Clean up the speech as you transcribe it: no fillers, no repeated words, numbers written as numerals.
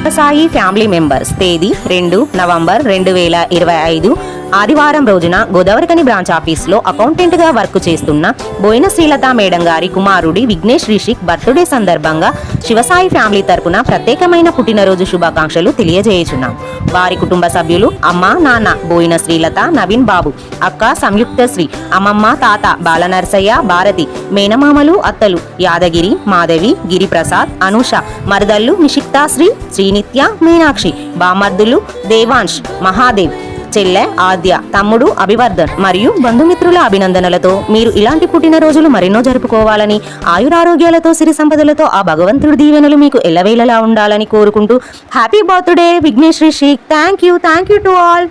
Shivasai family members. తేదీ 2 November 2025 ఆదివారం రోజున గోదావరికని బ్రాంచ్ ఆఫీస్లో అకౌంటెంట్గా వర్క్ చేస్తున్న బోయిన శ్రీలత మేడం గారి కుమారుడి విఘ్నేష్ రిషిక్ బర్త్డే సందర్భంగా శివసాయి ఫ్యామిలీ తరపున ప్రత్యేకమైన పుట్టినరోజు శుభాకాంక్షలు తెలియజేయుచున్నాం. వారి కుటుంబ సభ్యులు అమ్మ, నాన్న బోయిన శ్రీలత, నవీన్ బాబు, అక్క సంయుక్త శ్రీ, అమ్మమ్మ, తాత బాలనర్సయ్య, భారతి, మేనమామలు, అత్తలు యాదగిరి, మాధవి, గిరిప్రసాద్, అనుష, మరదళ్ళు నిషిక్తాశ్రీ, శ్రీనిత్య, మీనాక్షి, బామర్దులు దేవాంశ్, మహాదేవ్, చెల్లె ఆద్య, తమ్ముడు అభివర్ధన్ మరియు బంధుమిత్రుల అభినందనలతో మీరు ఇలాంటి పుట్టినరోజులు మరెన్నో జరుపుకోవాలని, ఆయురారోగ్యాలతో సిరి సంపదలతో ఆ భగవంతుడి దీవెనలు మీకు ఎల్లవేళలా ఉండాలని కోరుకుంటూ happy birthday Vignesh Rishik. Thank you to all.